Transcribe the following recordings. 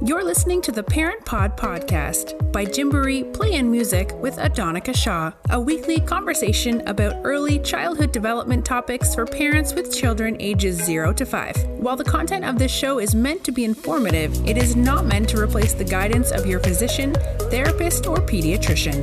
You're listening to the Parent Pod Podcast by Gymboree Play and Music with Adrienne Shaw, a weekly conversation about early childhood development topics for parents with children ages 0 to 5. While the content of this show is meant to be informative, it is not meant to replace the guidance of your physician, therapist, or pediatrician.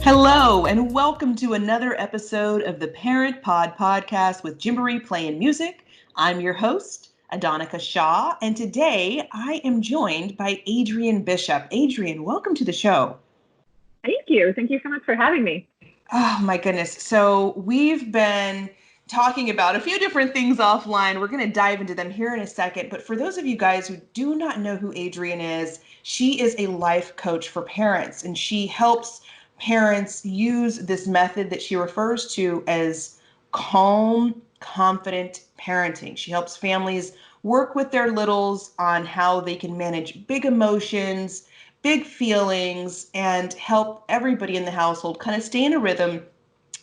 Hello, and welcome to another episode of the Parent Pod Podcast with Gymboree Play and Music. I'm your host, Adrienne Shaw, and today I am joined by Adrienne Bishop. Adrienne, welcome to the show. Thank you. Thank you so much for having me. Oh, my goodness. So we've been talking about a few different things offline. We're going to dive into them here in a second. But for those of you guys who do not know who Adrienne is, she is a life coach for parents, and she helps parents use this method that she refers to as calm, confident parenting. She helps families work with their littles on how they can manage big emotions, big feelings, and help everybody in the household kind of stay in a rhythm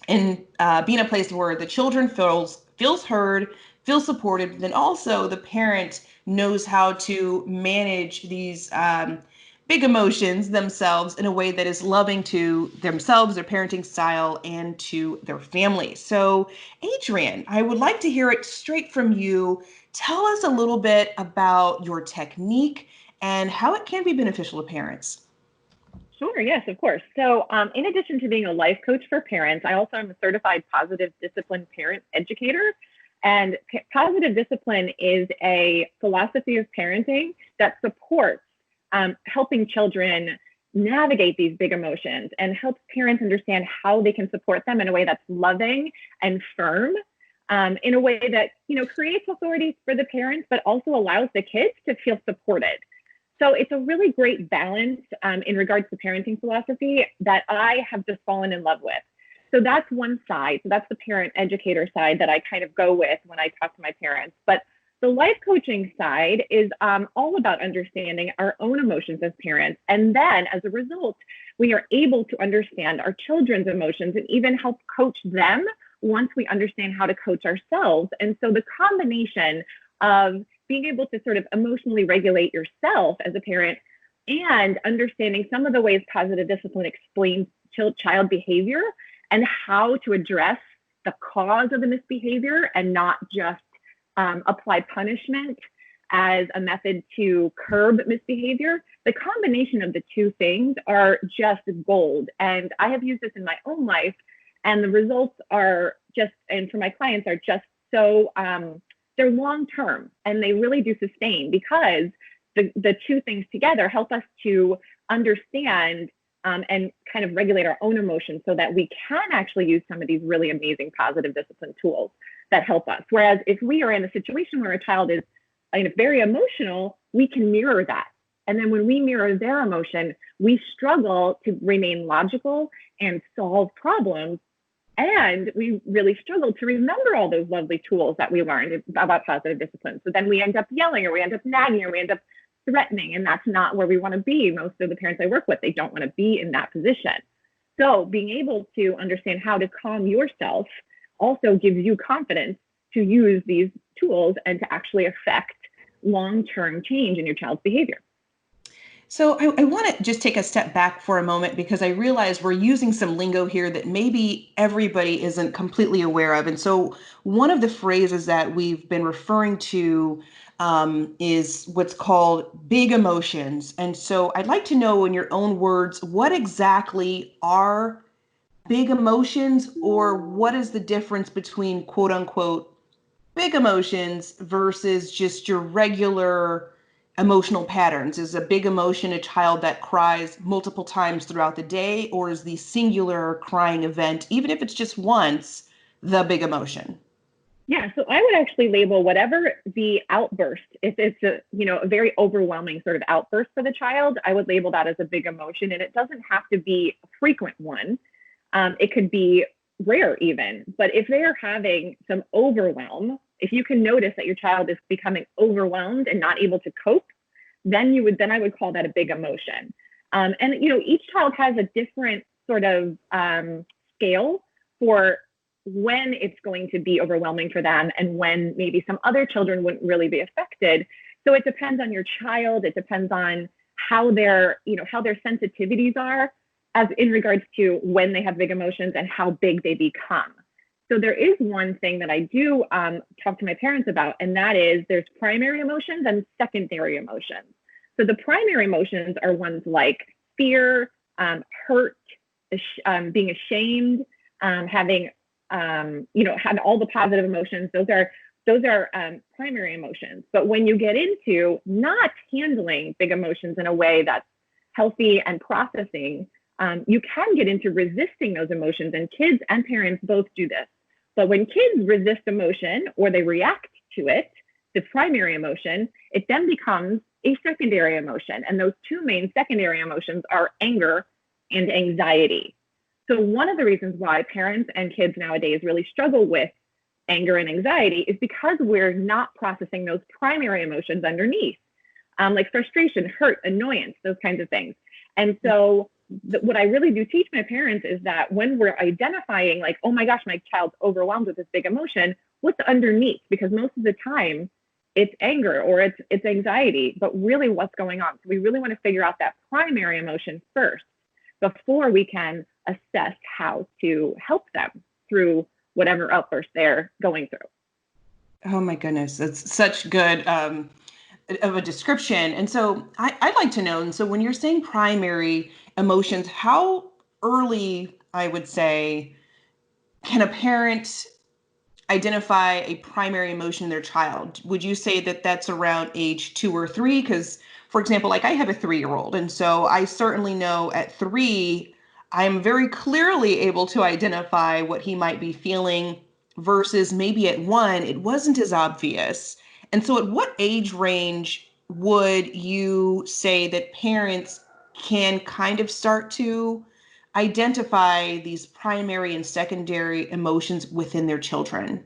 and be in a place where the children feels heard, feels supported, but then also the parent knows how to manage these big emotions themselves in a way that is loving to themselves, their parenting style, and to their family. So, Adrienne, I would like to hear it straight from you. Tell us a little bit about your technique and how it can be beneficial to parents. Sure, yes, of course. So in addition to being a life coach for parents, I also am a certified positive discipline parent educator. And positive discipline is a philosophy of parenting that supports helping children navigate these big emotions and helps parents understand how they can support them in a way that's loving and firm, in a way that, creates authority for the parents, but also allows the kids to feel supported. So it's a really great balance in regards to parenting philosophy that I have just fallen in love with. So that's one side. So that's the parent educator side that I kind of go with when I talk to my parents. But the life coaching side is all about understanding our own emotions as parents. And then as a result, we are able to understand our children's emotions and even help coach them once we understand how to coach ourselves. And so the combination of being able to sort of emotionally regulate yourself as a parent and understanding some of the ways positive discipline explains child behavior and how to address the cause of the misbehavior and not just apply punishment as a method to curb misbehavior. The combination of the two things are just gold. And I have used this in my own life, and the results are just, and for my clients, are just so, they're long-term and they really do sustain because the two things together help us to understand and kind of regulate our own emotions so that we can actually use some of these really amazing positive discipline tools that help us. Whereas if we are in a situation where a child is very emotional, we can mirror that. And then when we mirror their emotion, we struggle to remain logical and solve problems. And we really struggle to remember all those lovely tools that we learned about positive discipline. So then we end up yelling, or we end up nagging, or we end up threatening. And that's not where we want to be. Most of the parents I work with, they don't want to be in that position. So being able to understand how to calm yourself also gives you confidence to use these tools and to actually affect long-term change in your child's behavior. So I want to just take a step back for a moment because I realize we're using some lingo here that maybe everybody isn't completely aware of. And so one of the phrases that we've been referring to is what's called big emotions. And so I'd like to know in your own words, what exactly are big emotions, or what is the difference between quote unquote big emotions versus just your regular emotional patterns? Is a big emotion a child that cries multiple times throughout the day, or is the singular crying event, even if it's just once, the big emotion? Yeah, so I would actually label whatever the outburst, if it's a very overwhelming sort of outburst for the child, I would label that as a big emotion. And it doesn't have to be a frequent one. It could be rare even, but if they're having some overwhelm, if you can notice that your child is becoming overwhelmed and not able to cope, then I would call that a big emotion. And each child has a different sort of scale for when it's going to be overwhelming for them and when maybe some other children wouldn't really be affected. So it depends on your child. It depends on how their sensitivities are as in regards to when they have big emotions and how big they become. So there is one thing that I do talk to my parents about, and that is there's primary emotions and secondary emotions. So the primary emotions are ones like fear, hurt, being ashamed, having have all the positive emotions. Those are primary emotions. But when you get into not handling big emotions in a way that's healthy and processing, you can get into resisting those emotions, and kids and parents both do this. But when kids resist emotion or they react to it, the primary emotion, it then becomes a secondary emotion. And those two main secondary emotions are anger and anxiety. So one of the reasons why parents and kids nowadays really struggle with anger and anxiety is because we're not processing those primary emotions underneath, like frustration, hurt, annoyance, those kinds of things. And so what I really do teach my parents is that when we're identifying like, oh my gosh, my child's overwhelmed with this big emotion, what's underneath? Because most of the time it's anger or it's anxiety, but really what's going on? So we really want to figure out that primary emotion first before we can assess how to help them through whatever outburst they're going through. Oh my goodness, that's such good of a description. And so I'd like to know, and so when you're saying primary emotions, how early, I would say, can a parent identify a primary emotion in their child? Would you say that that's around age 2 or 3? Because, for example, like I have a 3-year-old, and so I certainly know at 3, I'm very clearly able to identify what he might be feeling versus maybe at 1, it wasn't as obvious. And so at what age range would you say that parents can kind of start to identify these primary and secondary emotions within their children?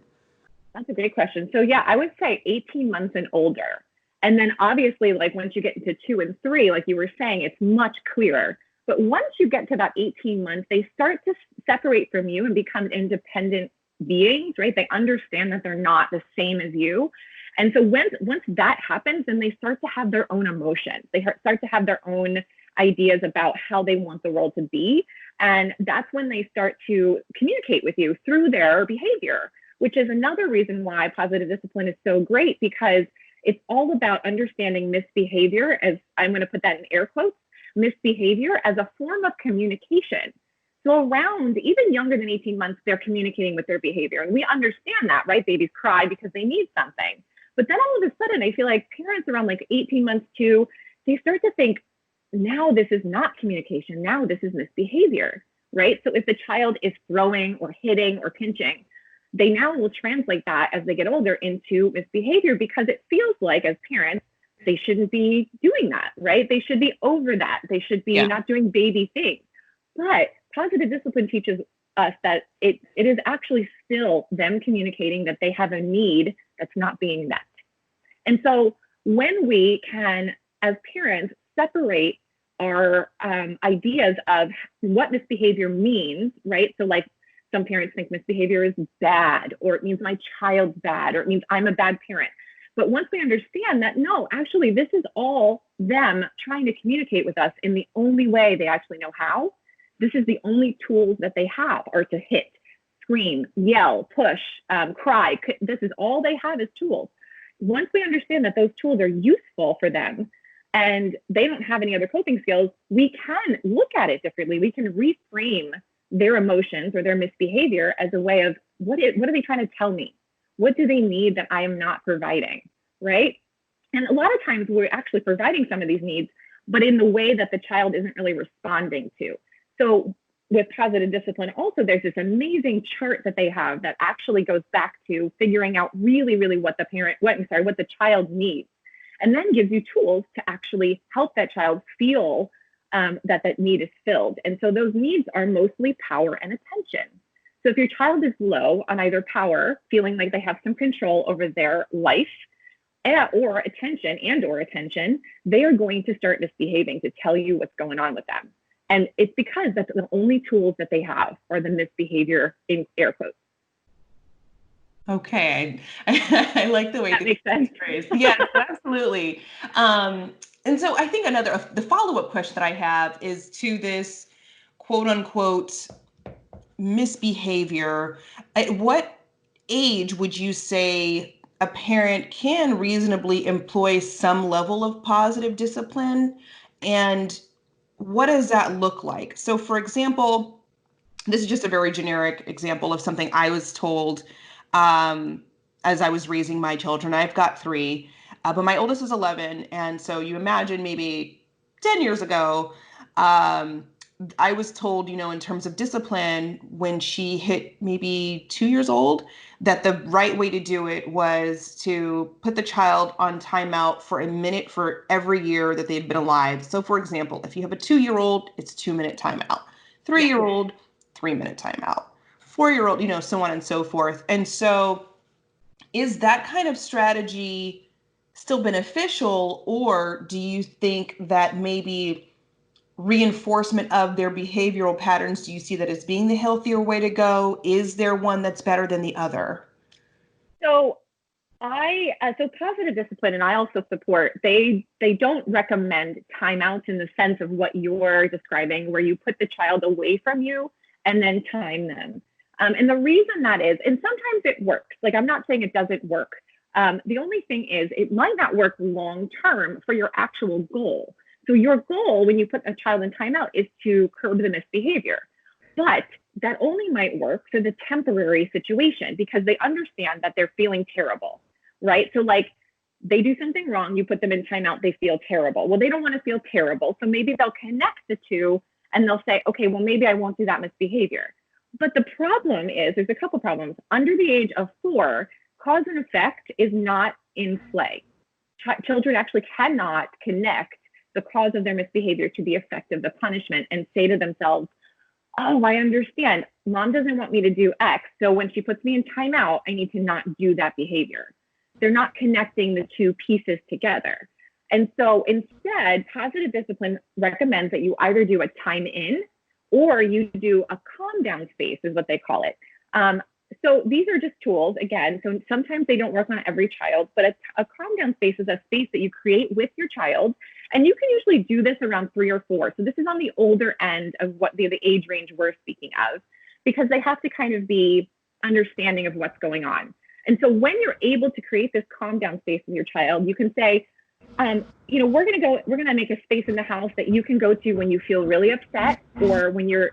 That's a great question. So yeah, I would say 18 months and older. And then obviously, like once you get into 2 and 3, like you were saying, it's much clearer. But once you get to about 18 months, they start to separate from you and become independent beings, right? They understand that they're not the same as you. And so once that happens, then they start to have their own emotions. They start to have their own ideas about how they want the world to be. And that's when they start to communicate with you through their behavior, which is another reason why positive discipline is so great, because it's all about understanding misbehavior, as I'm going to put that in air quotes, misbehavior as a form of communication. So around even younger than 18 months, they're communicating with their behavior. And we understand that, right? Babies cry because they need something. But then all of a sudden, I feel like parents around like 18 months too, they start to think, now this is not communication. Now this is misbehavior, right? So if the child is throwing or hitting or pinching, they now will translate that as they get older into misbehavior, because it feels like as parents, they shouldn't be doing that, right? They should be over that. They should be not doing baby things. But positive discipline teaches us that it is actually still them communicating that they have a need that's not being met. And so when we can, as parents, separate our ideas of what misbehavior means, right? So like some parents think misbehavior is bad, or it means my child's bad, or it means I'm a bad parent. But once we understand that, no, actually, this is all them trying to communicate with us in the only way they actually know how. This is the only tools that they have are to hit, scream, yell, push, cry. This is all they have is tools. Once we understand that those tools are useful for them and they don't have any other coping skills, we can look at it differently. We can reframe their emotions or their misbehavior as a way of what are they trying to tell me? What do they need that I am not providing, right? And a lot of times we're actually providing some of these needs, but in the way that the child isn't really responding to. So with positive discipline, also there's this amazing chart that they have that actually goes back to figuring out really, really what the child needs, and then gives you tools to actually help that child feel that need is filled. And so those needs are mostly power and attention. So if your child is low on either power, feeling like they have some control over their life, or attention, they are going to start misbehaving to tell you what's going on with them. And it's because that's the only tools that they have are the misbehavior in air quotes. Okay. I like the way That makes sense. phrased. Yes, absolutely. Um, and so I think the follow-up question that I have is to this quote unquote misbehavior. At what age would you say a parent can reasonably employ some level of positive discipline? And what does that look like? So, for example, this is just a very generic example of something I was told um, as I was raising my children. I've got three, but my oldest is 11. And so you imagine maybe 10 years ago, um, I was told, in terms of discipline, when she hit maybe 2 years old, that the right way to do it was to put the child on timeout for a minute for every year that they'd been alive. So, for example, if you have a 2-year-old, it's 2-minute timeout. 3-year-old, 3-minute timeout. 4-year-old, so on and so forth. And so, is that kind of strategy still beneficial, or do you think that maybe reinforcement of their behavioral patterns, do you see that as being the healthier way to go? Is there one that's better than the other? So so positive discipline, and I also support, they don't recommend timeouts in the sense of what you're describing, where you put the child away from you and then time them. And the reason that is, and sometimes it works, like I'm not saying it doesn't work. The only thing is it might not work long term for your actual goal. So your goal when you put a child in timeout is to curb the misbehavior. But that only might work for the temporary situation because they understand that they're feeling terrible, right? So like they do something wrong, you put them in timeout, they feel terrible. Well, they don't want to feel terrible. So maybe they'll connect the two and they'll say, okay, well, maybe I won't do that misbehavior. But the problem is, there's a couple problems. Under the age of 4, cause and effect is not in play. Children actually cannot connect the cause of their misbehavior to the effect of the punishment and say to themselves, oh, I understand. Mom doesn't want me to do X. So when she puts me in timeout, I need to not do that behavior. They're not connecting the two pieces together. And so instead, positive discipline recommends that you either do a time in or you do a calm down space, is what they call it. So these are just tools, again. So sometimes they don't work on every child, but a calm down space is a space that you create with your child. And you can usually do this around 3 or 4. So this is on the older end of what the age range we're speaking of, because they have to kind of be understanding of what's going on. And so when you're able to create this calm down space with your child, you can say, we're going to make a space in the house that you can go to when you feel really upset or when you're,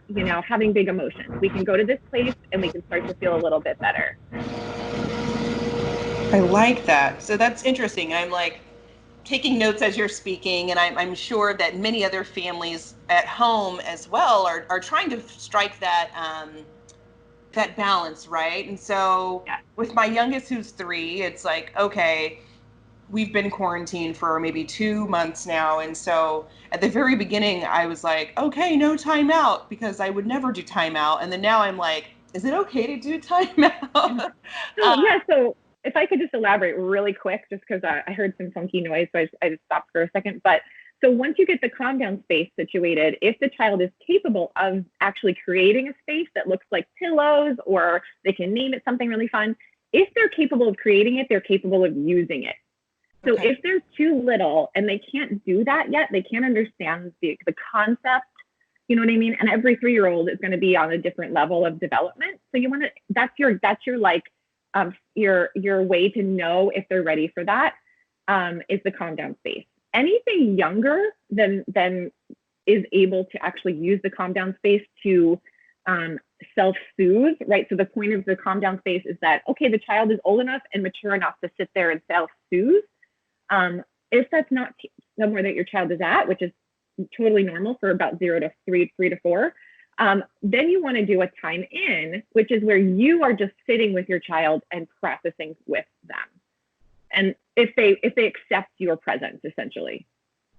having big emotions. We can go to this place and we can start to feel a little bit better. I like that. So that's interesting. I'm like taking notes as you're speaking, and I'm sure that many other families at home as well are trying to strike that that balance, right? And so with my youngest, who's 3, it's like, okay, we've been quarantined for maybe 2 months now. And so at the very beginning, I was like, okay, no timeout, because I would never do timeout. And then now I'm like, is it okay to do timeout? So if I could just elaborate really quick, just because I heard some funky noise, so I just stopped for a second. But so once you get the calm down space situated, if the child is capable of actually creating a space that looks like pillows, or they can name it something really fun, if they're capable of creating it, they're capable of using it. So if they're too little and they can't do that yet, they can't understand the concept, you know what I mean? And every 3-year-old is going to be on a different level of development. So you want to, that's your like, your way to know if they're ready for that, is the calm down space. Anything younger than is able to actually use the calm down space to self-soothe, right? So the point of the calm down space is that, okay, the child is old enough and mature enough to sit there and self-soothe. If that's not somewhere that your child is at, which is totally normal for about 0 to 3 to 4, then you want to do a time in, which is where you are just sitting with your child and processing with them. And if they accept your presence, essentially.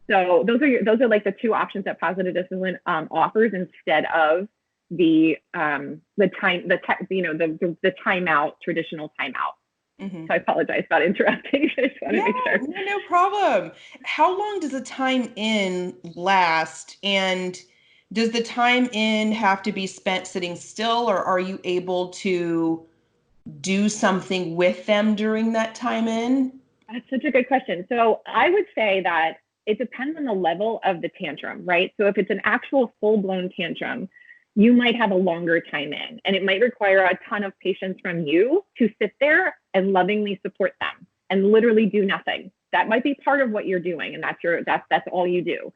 So those are like the 2 options that positive discipline offers, instead of the timeout, traditional timeout. Mm-hmm. So I apologize about interrupting. I just want to make sure. No problem. How long does the time in last? And does the time in have to be spent sitting still, or are you able to do something with them during that time in? That's such a good question. So I would say that it depends on the level of the tantrum, right? So if it's an actual full-blown tantrum, you might have a longer time in, and it might require a ton of patience from you to sit there and lovingly support them and literally do nothing. That might be part of what you're doing, and that's all you do.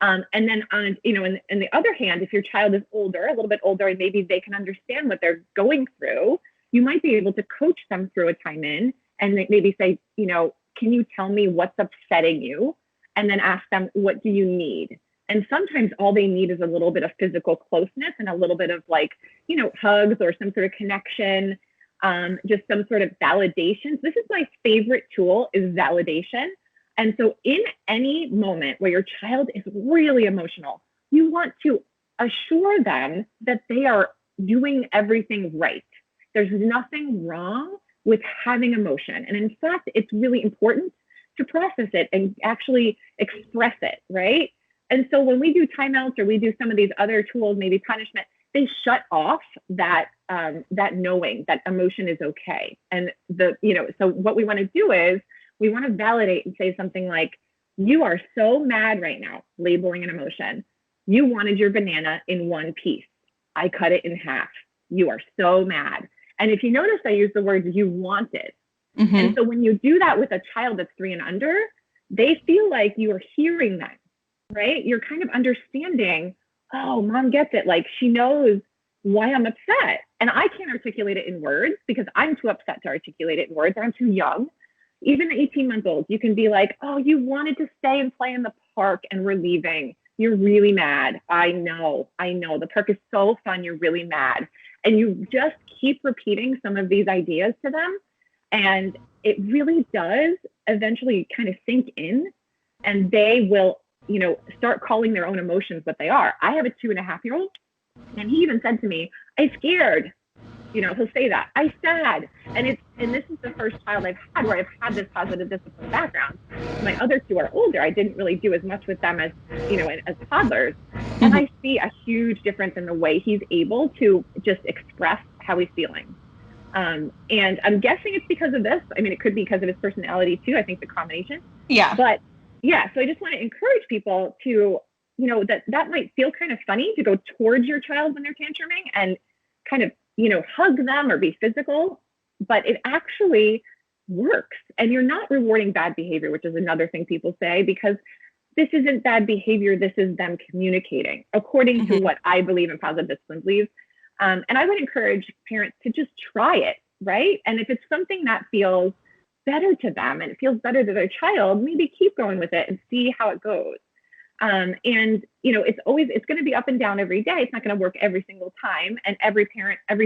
And then on, on the other hand, if your child is older, a little bit older, and maybe they can understand what they're going through, you might be able to coach them through a time in and maybe say, can you tell me what's upsetting you? And then ask them, what do you need? And sometimes all they need is a little bit of physical closeness and a little bit of hugs or some sort of connection, just some sort of validation. This is my favorite tool, is validation. And so in any moment where your child is really emotional, you want to assure them that they are doing everything right. There's nothing wrong with having emotion. And in fact, it's really important to process it and actually express it, right? And so when we do timeouts or we do some of these other tools, maybe punishment, they shut off that knowing that emotion is okay. And so what we want to do is we want to validate and say something like, you are so mad right now, labeling an emotion. You wanted your banana in one piece. I cut it in half. You are so mad. And if you notice, I use the word you wanted. Mm-hmm. And so when you do that with a child that's 3 and under, they feel like you are hearing them, right? You're kind of understanding, oh, mom gets it. Like, she knows why I'm upset. And I can't articulate it in words because I'm too upset to articulate it in words, or I'm too young. Even 18-month-olds, you can be like, oh, you wanted to stay and play in the park and we're leaving. You're really mad. I know. The park is so fun. You're really mad. And you just keep repeating some of these ideas to them. And it really does eventually kind of sink in, and they will, start calling their own emotions what they are. I have a 2.5-year-old, and he even said to me, "I scared." He'll say that, "I sad." And this is the first child I've had where I've had this positive discipline background. My other 2 are older. I didn't really do as much with them as, as toddlers. Mm-hmm. And I see a huge difference in the way he's able to just express how he's feeling. And I'm guessing it's because of this. I mean, it could be because of his personality too. I think the combination. Yeah. But yeah, so I just want to encourage people to, that might feel kind of funny to go towards your child when they're tantruming and kind of, hug them or be physical, but it actually works. And you're not rewarding bad behavior, which is another thing people say, because this isn't bad behavior. This is them communicating according to what I believe in positive discipline believes. And I would encourage parents to just try it, right? And if it's something that feels better to them and it feels better to their child, maybe keep going with it and see how it goes. And, it's going to be up and down every day. It's not going to work every single time. And every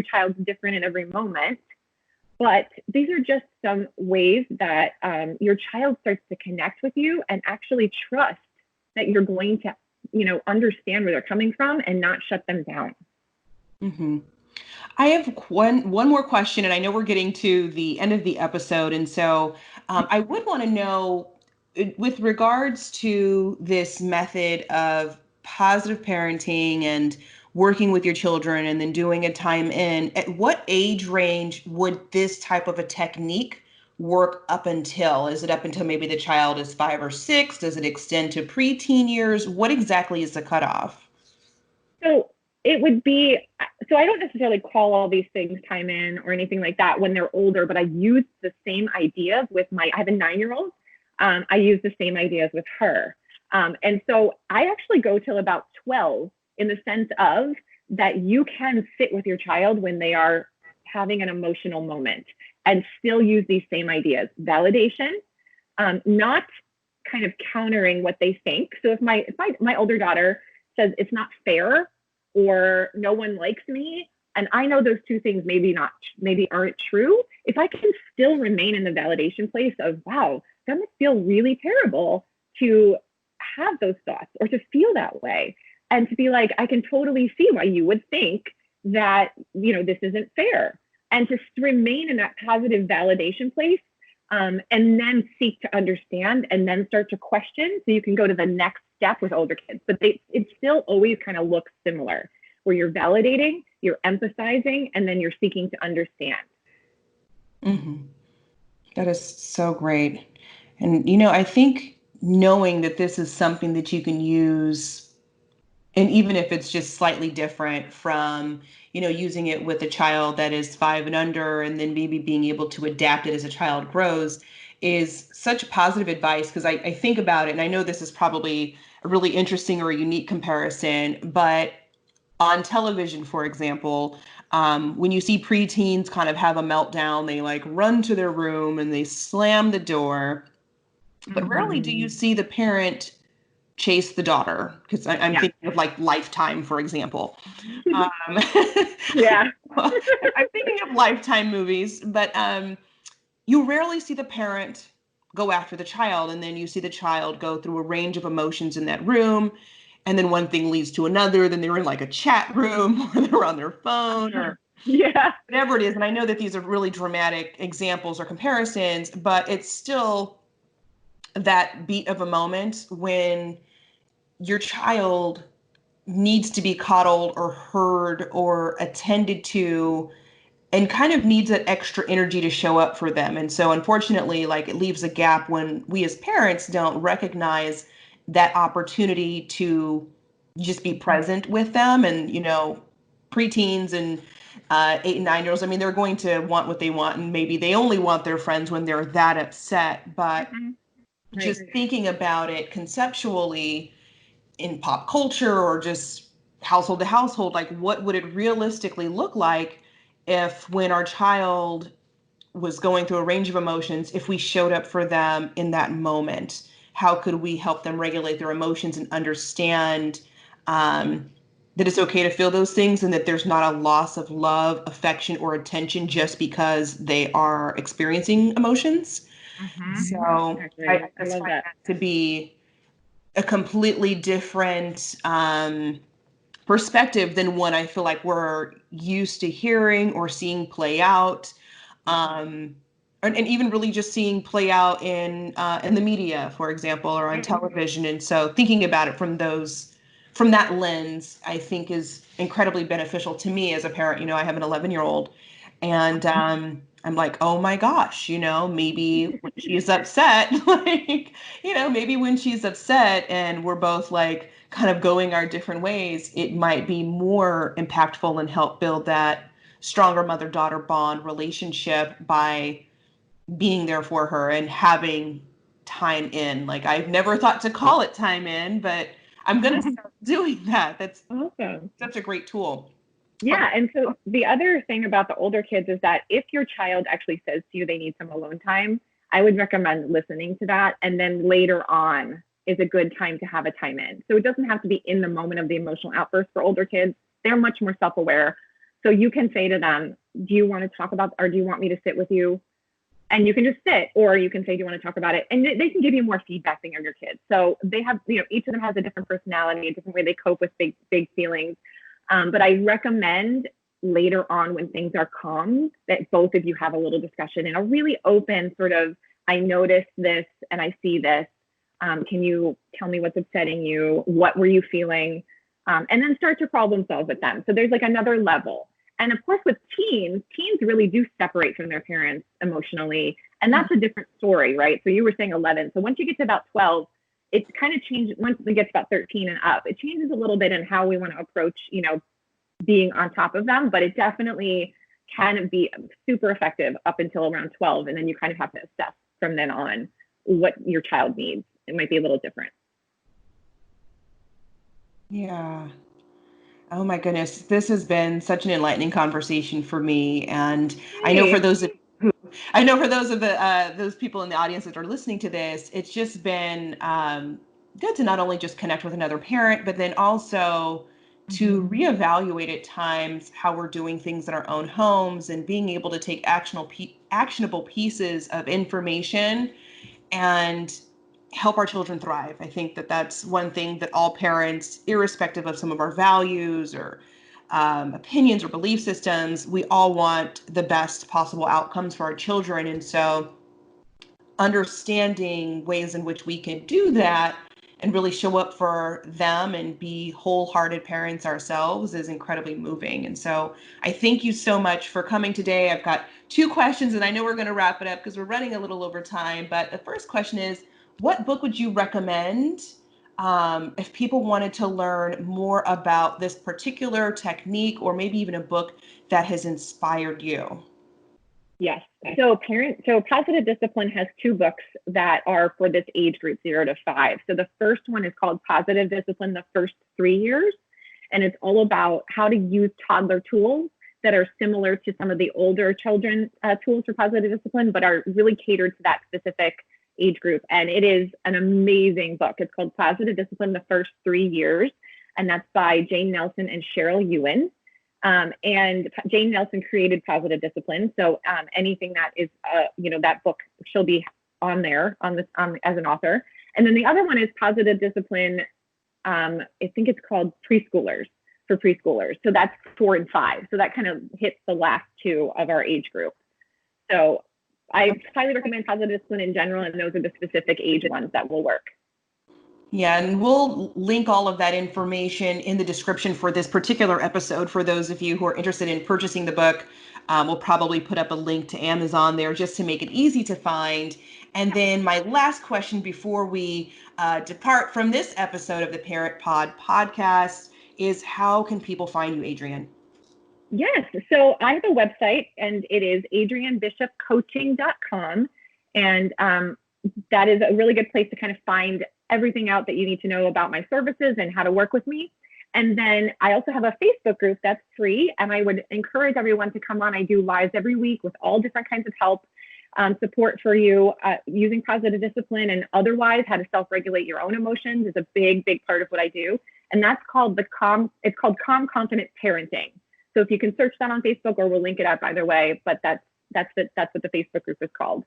child's different in every moment. But these are just some ways that your child starts to connect with you and actually trust that you're going to, understand where they're coming from and not shut them down. Mm-hmm. I have one more question, and I know we're getting to the end of the episode. And so I would want to know, with regards to this method of positive parenting and working with your children and then doing a time in, at what age range would this type of a technique work up until? Is it up until maybe the child is 5 or 6? Does it extend to preteen years? What exactly is the cutoff? So it would be, so I don't necessarily call all these things time in or anything like that when they're older, but I use the same ideas with I have a 9-year-old. I use the same ideas with her. And so I actually go till about 12 in the sense of that you can sit with your child when they are having an emotional moment and still use these same ideas. Validation, not kind of countering what they think. So if my older daughter says it's not fair or no one likes me, and I know those two things maybe aren't true, if I can still remain in the validation place of, wow, that must feel really terrible to have those thoughts or to feel that way. And to be like, I can totally see why you would think that, this isn't fair. And to remain in that positive validation place, and then seek to understand and then start to question so you can go to the next step with older kids. But it still always kind of looks similar, where you're validating, you're empathizing, and then you're seeking to understand. Mm-hmm. That is so great. And, you know, I think knowing that this is something that you can use, and even if it's just slightly different from, you know, using it with a child that is 5 and under, and then maybe being able to adapt it as a child grows, is such positive advice. Because I think about it, and I know this is probably a really interesting or a unique comparison, but on television, for example, when you see preteens kind of have a meltdown, they like run to their room and they slam the door. But rarely do you see the parent chase the daughter, because I'm Yeah. thinking of like Lifetime, for example. Yeah. I'm thinking of Lifetime movies, but you rarely see the parent go after the child, and then you see the child go through a range of emotions in that room, and then one thing leads to another. Then they're in like a chat room, or they're on their phone, or Yeah. whatever it is. And I know that these are really dramatic examples or comparisons, but it's still that beat of a moment when your child needs to be coddled or heard or attended to, and kind of needs that extra energy to show up for them. And so unfortunately, like, it leaves a gap when we as parents don't recognize that opportunity to just be present with them. And, you know, preteens and 8 and 9 year olds, I mean, they're going to want what they want, and maybe they only want their friends when they're that upset. But Right. just thinking about it conceptually in pop culture, or just household to household, like, what would it realistically look like if, when our child was going through a range of emotions, if we showed up for them in that moment? How could we help them regulate their emotions and understand that it's okay to feel those things, and that there's not a loss of love, affection, or attention just because they are experiencing emotions? So I I just love find that. that to be a completely different perspective than one I feel like we're used to hearing or seeing play out, and even really just seeing play out in the media, for example, or on television. And so thinking about it from that lens, I think is incredibly beneficial to me as a parent. You know, I have an 11-year-old, and I'm like, oh my gosh, you know, maybe when she's upset, like, you know, maybe when she's upset and we're both like kind of going our different ways, it might be more impactful and help build that stronger mother-daughter bond relationship by being there for her and having time in. Like, I've never thought to call it time in, but I'm going to start doing that. That's Awesome. such a great tool. Yeah. And so the other thing about the older kids is that if your child actually says to you they need some alone time, I would recommend listening to that. And then later on is a good time to have a time in. So it doesn't have to be in the moment of the emotional outburst for older kids. They're much more self aware. So you can say to them, do you want to talk about, or do you want me to sit with you? And you can just sit, or you can say, do you want to talk about it? And they can give you more feedback than younger kids. So they have, you know, each of them has a different personality, a different way they cope with big feelings. But I recommend later on, when things are calm, that both of you have a little discussion in a really open sort of, I noticed this and I see this. Can you tell me what's upsetting you? What were you feeling? And then start to problem solve with them. So there's like another level. And of course, with teens really do separate from their parents emotionally. And that's a different story, right? So you were saying 11. So once you get to about 12, it kind of changes. Once it gets about 13 and up, it changes a little bit in how we want to approach, you know, being on top of them. But it definitely can be super effective up until around 12. And then you kind of have to assess from then on what your child needs. It might be a little different. Yeah. Oh my goodness, this has been such an enlightening conversation for me. And I know for Hey. those of I know for those of the those people in the audience that are listening to this, it's just been good to not only just connect with another parent, but then also to reevaluate at times how we're doing things in our own homes, and being able to take actionable pieces of information and help our children thrive. I think that that's one thing that all parents, irrespective of some of our values or opinions or belief systems, we all want the best possible outcomes for our children. And so understanding ways in which we can do that, and really show up for them and be wholehearted parents ourselves is incredibly moving. And so I thank you so much for coming today. I've got 2 questions, and I know we're going to wrap it up because we're running a little over time. But the first question is, what book would you recommend if people wanted to learn more about this particular technique, or maybe even a book that has inspired you? Yes. So Positive Discipline has 2 books that are for this age group, 0 to 5. So the first one is called Positive Discipline, the First 3 Years. And it's all about how to use toddler tools that are similar to some of the older children tools for positive discipline, but are really catered to that specific age group. And it is an amazing book. It's called Positive Discipline, the First 3 Years. And that's by Jane Nelson and Cheryl Ewan. And Jane Nelson created Positive Discipline. So anything that is, that book, she'll be on there as an author. And then the other one is Positive Discipline. I think it's called Preschoolers, for preschoolers. So that's 4 and 5. So that kind of hits the last 2 of our age group. So I highly recommend Positive Discipline in general, and those are the specific age ones that will work. Yeah, and we'll link all of that information in the description for this particular episode for those of you who are interested in purchasing the book. We'll probably put up a link to Amazon there just to make it easy to find. And then my last question before we depart from this episode of the Parent Pod podcast is, how can people find you, Adrienne? Yes, so I have a website, and it is adriennebishopcoaching.com. And that is a really good place to kind of find everything out that you need to know about my services and how to work with me. And then I also have a Facebook group that's free, and I would encourage everyone to come on. I do lives every week with all different kinds of help, support for you using positive discipline, and otherwise how to self-regulate your own emotions is a big, big part of what I do. And that's called it's called Calm Confident Parenting. So if you can search that on Facebook, or we'll link it up either way, but that's what the Facebook group is called.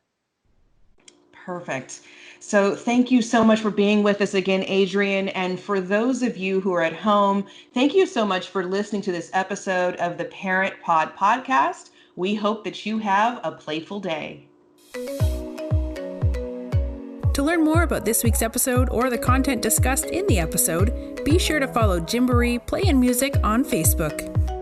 Perfect. So thank you so much for being with us again, Adrienne. And for those of you who are at home, thank you so much for listening to this episode of the Parent Pod podcast. We hope that you have a playful day. To learn more about this week's episode or the content discussed in the episode, be sure to follow Gymboree Play and Music on Facebook.